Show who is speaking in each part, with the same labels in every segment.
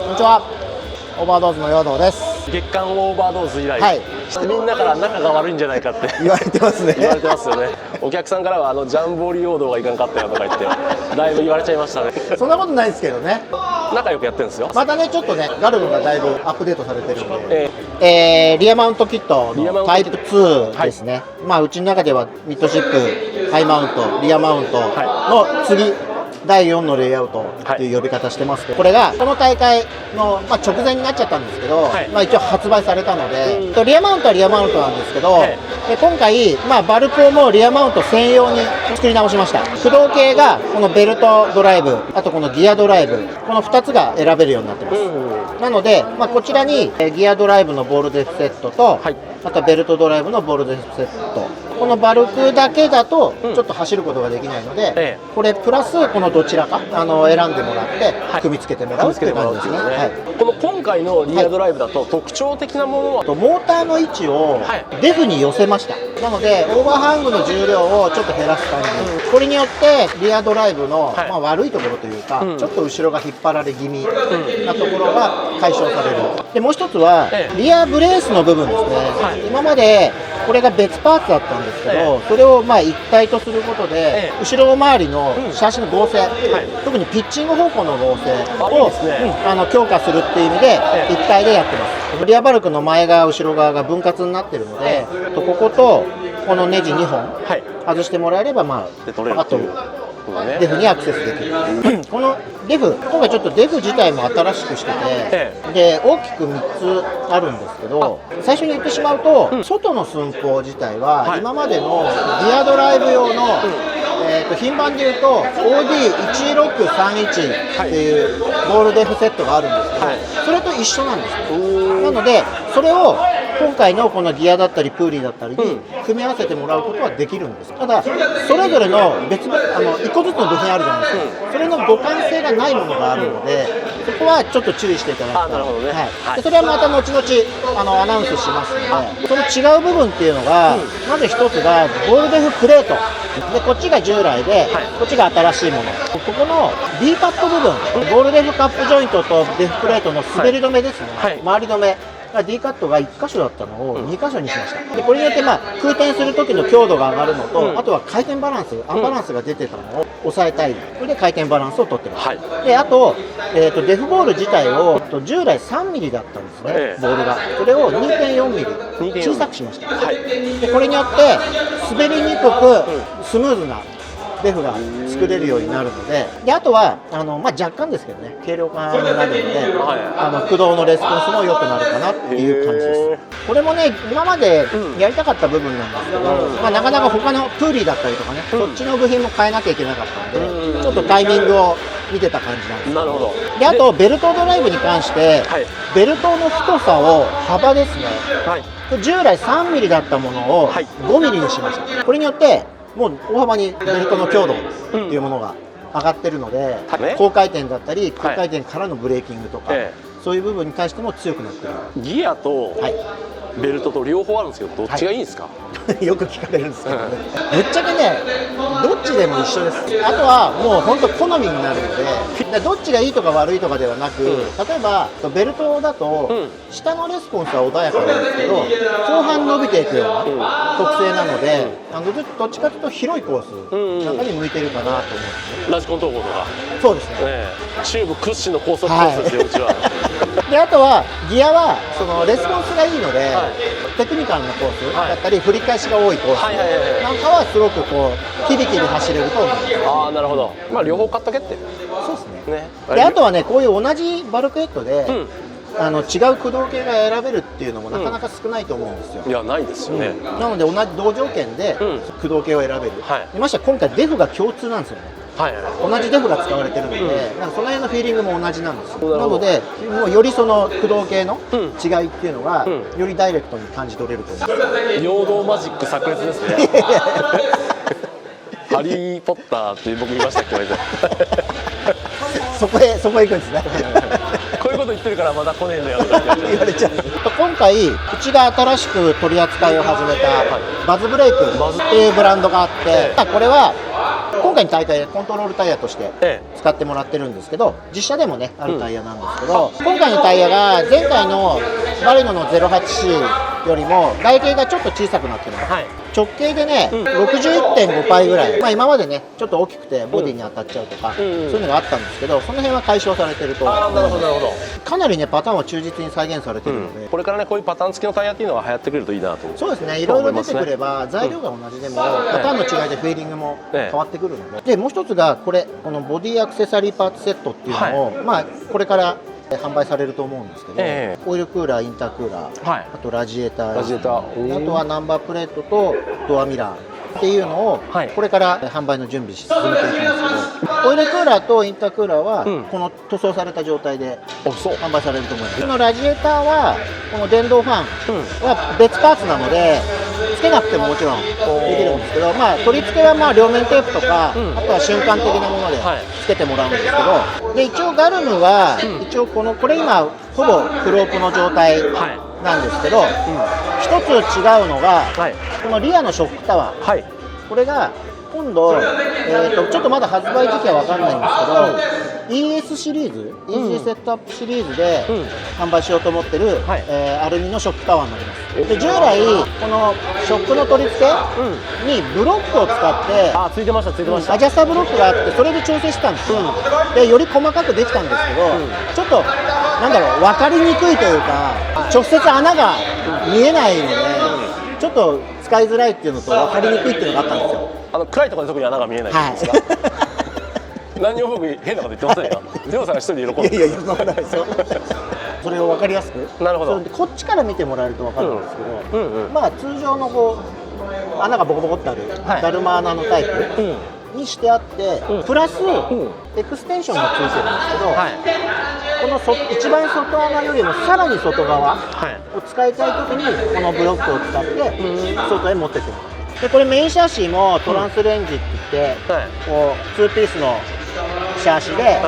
Speaker 1: こんにちは。オーバードーズの陽道です。
Speaker 2: 月間オーバードーズ以来、
Speaker 1: はい、
Speaker 2: みんなから仲が悪いんじゃないかって
Speaker 1: 言われてますね。
Speaker 2: 言われてますよね。お客さんからはジャンボリ陽道がいかんかったよとか言ってだいぶ言われちゃいましたね。
Speaker 1: そんなことないですけどね。
Speaker 2: 仲良くやってるんですよ。
Speaker 1: またね、ちょっとね、ガルブがだいぶアップデートされてるんで、リアマウントキットのタイプ2ですね。まあうちの中ではミッドシップ、ハイマウント、リアマウントの次、第4のレイアウトっていう呼び方してますけど、これがこの大会の、直前になっちゃったんですけど、一応発売されたので、リアマウントはリアマウントなんですけど、で今回、バルクをもうリアマウント専用に作り直しました。駆動系がこのベルトドライブ、あとこのギアドライブ、この2つが選べるようになってます。なので、こちらにギアドライブのボールデフセットと、あとベルトドライブのボールデフセット、このバルクだけだとちょっと走ることができないので、これプラスこのどちらか選んでもらって組み付けてもらうっていう感じですね。
Speaker 2: この今回のリアドライブだと特徴的なものは、
Speaker 1: モーターの位置をデフに寄せました。なのでオーバーハングの重量をちょっと減らす感じ、これによってリアドライブの、悪いところというか、ちょっと後ろが引っ張られ気味なところが解消される。でもう一つはリアブレースの部分ですね。今までこれが別パーツだったんですけど、それを一体とすることで、後ろ回りのシャーシの合成、特にピッチング方向の合成を強化するっていう意味で一体でやってます。リアバルクの前側後ろ側が分割になってるので、こことこのネジ2本外してもらえれば、あとデフにアクセスできる。このデフ、今回ちょっとデフ自体も新しくしてて、で大きく3つあるんですけど、最初に言ってしまうと、外の寸法自体は今までのギアドライブ用の、品番でいうと OD1631 っていうボールデフセットがあるんですけど、それと一緒なんですよ。なのでそれを今回のこのギアだったりプーリーだったりに組み合わせてもらうことはできるんです。ただそれぞれの別々1個ずつの部品あるじゃないですか。それの互換性がないものがあるので、そこはちょっと注意していただきたい。でそれはまた後々アナウンスしますので、その違う部分っていうのが、まず一つがボールデフプレートで、こっちが従来で、こっちが新しいもの。ここの D カップ部分、ボールデフカップジョイントとデフプレートの滑り止めですね、回り止め。D カットが1箇所だったのを2箇所にしました。でこれによって空転する時の強度が上がるのと、あとは回転バランス、アンバランスが出てたのを抑えたい。それで回転バランスを取ってます。であと、デフボール自体を従来3ミリだったんですね、ボールが。それを 2.4 ミリ小さくしました。でこれによって滑りにくくスムーズなデフが作れるようになるので、あとは若干ですけどね、軽量化になるので、駆動のレスポンスも良くなるかなっていう感じです。これもね、今までやりたかった部分なんですけど、なかなか他のプーリーだったりとかね、そっちの部品も変えなきゃいけなかったんで、ちょっとタイミングを見てた感じなんです。
Speaker 2: なるほど。
Speaker 1: であとベルトドライブに関して、ベルトの太さを幅ですね、従来3ミリだったものを5ミリにしました。これによってもう大幅にベルトの強度っていうものが上がってるので、高回転だったり高回転からのブレーキングとか、そういう部分に対しても強くなってる。
Speaker 2: ギアとベルトと両方あるんですけど、どっちがいいんですか？
Speaker 1: よく聞かれるんですけどね、ぶっちゃけね、どっちでも一緒です。あとはもう本当好みになるので、どっちがいいとか悪いとかではなく、例えばベルトだと下のレスポンスは穏やかなんですけど、後半伸びていくような特性なので、どっちかというと広いコースなんかに向いてるかなと思うんですね。
Speaker 2: ラジコン投稿とか。そうです
Speaker 1: ね。
Speaker 2: 中部屈指の高速コースですよ、うちは。
Speaker 1: であとはギアはそのレスポンスがいいので、テクニカルなコースだったり振り返しが多いコースなんかはすごくキビキビ走れると思います。
Speaker 2: ああ、なるほど。両方買っとけって。
Speaker 1: そうですね。であとはね、こういう同じバルクヘッドで、違う駆動系が選べるっていうのもなかなか少ないと思うんですよ。
Speaker 2: いや、ないですよね。
Speaker 1: なので同条件で駆動系を選べる。まして今回デフが共通なんですよね。同じデフが使われてるので、その辺のフィーリングも同じなんですよ。なのでもうよりその駆動系の違いっていうのがよりダイレクトに感じ取れると思います。
Speaker 2: 陽動マジック炸裂ですね。ハリー・ポッターって僕言いましたっけ？
Speaker 1: そこへ行くんですね。
Speaker 2: こういうこと言ってるからまだ来ねえのよって
Speaker 1: 言われちゃう。今回うちが新しく取り扱いを始めたバズブレイクっていうブランドがあって、これは今今回の大会でコントロールタイヤとして
Speaker 2: え
Speaker 1: 使ってもらってるんですけど、実車でもねあるタイヤなんですけど、今回のタイヤが前回のバルノの 08C よりも外径がちょっと小さくなってるんです、
Speaker 2: はい、
Speaker 1: 直径でね、61.5 パイぐらい、今までねちょっと大きくてボディに当たっちゃうとか、そういうのがあったんですけど、その辺は解消されてると。
Speaker 2: なるほどなるほど。
Speaker 1: かなりねパターンは忠実に再現されてるので、
Speaker 2: これからねこういうパターン付きのタイヤっていうのが流行ってくるといいなと。
Speaker 1: そうですね、いろいろ出てくれば材料が同じでも、パターンの違いでフィーリングも変わってくるので、でもう一つがこのボディアクセサリーパーツセットっていうのを、これから販売されると思うんですけど、オイルクーラー、インタークーラー、あとラジエーター、あとはナンバープレートとドアミラーっていうのをこれから販売の準備進めていくんですけど、オイルクーラーとインタークーラーはこの塗装された状態で販売されると思います。このラジエーターはこの電動ファンは別パーツなのでつけなくてももちろんできるんですけど、取り付けは両面テープとか、あとは瞬間的なものでつけてもらうんですけど、で一応ガルムは一応これ今ほぼフロープの状態なんですけど、一つ違うのがこのリアのショックタワー、これが今度、ちょっとまだ発売時期は分かんないんですけど、ES シリーズ、イージーセットアップシリーズで販売しようと思ってる、アルミのショックタワーになります。で従来このショックの取り付けにブロックを使って
Speaker 2: ついてましたついてました。
Speaker 1: アジャスターブロックがあってそれで調整してたんですよ、でより細かくできたんですけど、ちょっとなんだろう、分かりにくいというか、直接穴が見えないので、ちょっと使いづらいっていうのと分かりにくいっていうのがあったんですよ。
Speaker 2: 暗いところで特に穴が見えないんですか？何を僕変なこと言ってませんよ。ゼロさんが一人で喜んで。
Speaker 1: いやいや、そんなことないですよ。それを分かりやすく、
Speaker 2: なるほど。
Speaker 1: こっちから見てもらえると分かるんですけど、通常の穴がボコボコってあるダルマ穴のタイプにしてあって、プラスエクステンションがついてるんですけど、この一番外穴よりもさらに外側を使いたいときにこのブロックを使って外へ持ってってます。でこれメインシャーシもトランスレンジって言って、2ピースのシャーシで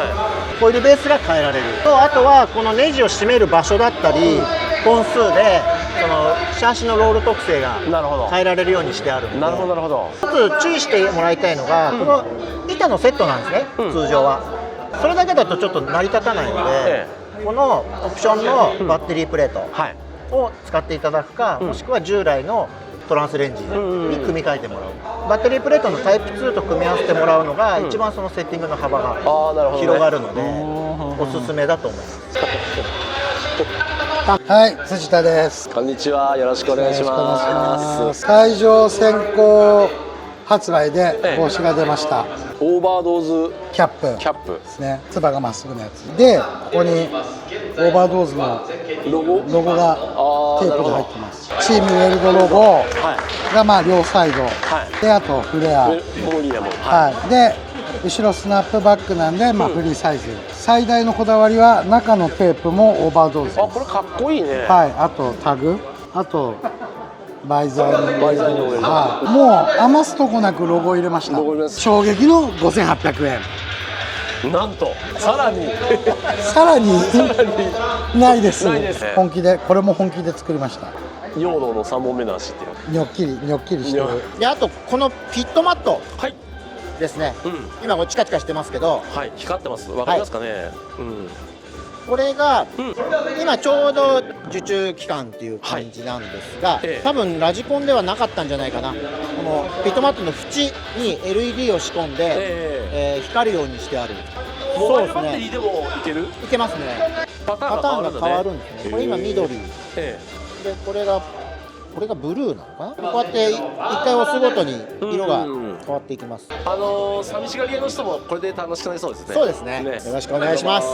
Speaker 1: コイルベースが変えられると、あとはこのネジを締める場所だったり本数でそのシャーシのロール特性が変えられるようにしてあるので、
Speaker 2: なるほどなるほど。
Speaker 1: 一つ注意してもらいたいのが、この板のセットなんですね、通常は。それだけだとちょっと成り立たないので、このオプションのバッテリープレートを使っていただくか、もしくは従来のトランスレンジに組み替えてもらう。バッテリープレートのタイプ2と組み合わせてもらうのが一番そのセッティングの幅が広がるのでおすすめだと思います。
Speaker 3: はい、辻田です。
Speaker 2: こんにちは、よろしくお願いします。
Speaker 3: 会場先行発売で帽子が出ました。
Speaker 2: オーバードーズ
Speaker 3: キャップですね。つばがまっすぐのやつで、ここにオーバードーズのロゴがテープで入ってます。チームウェルドロゴが両サイドで、あとフレア、で後ろスナップバックなんで、フリーサイズ。最大のこだわりは中のテープもオーバードーズです。
Speaker 2: これかっこいいね。
Speaker 3: あとタグ、あとバイザーに入れる。もう余すとこなくロゴ入れました。衝撃の5800円。
Speaker 2: なんとさらに
Speaker 3: ないです。本気で、これも本気で作りました。
Speaker 2: 陽動の3本目の足っていう。
Speaker 3: にょっきりしてる。
Speaker 1: であとこのフィットマットですね、今これチカチカしてますけど、
Speaker 2: 光ってます。わかりますかね。
Speaker 1: これが、今ちょうど受注期間っていう感じなんですが、多分ラジコンではなかったんじゃないかな。このフィットマットの縁に LED を仕込んで、光るようにしてある。
Speaker 2: モバイルバッテリーでもいける？
Speaker 1: いけますね。パターンが変わるんですね。これ今緑で、これがブルーなのかな。こうやって一回押すごとに色が変わっていきます。
Speaker 2: 寂しがり屋の人もこれで楽しくなりそうですね。
Speaker 1: そうですね。よろしくお願いします。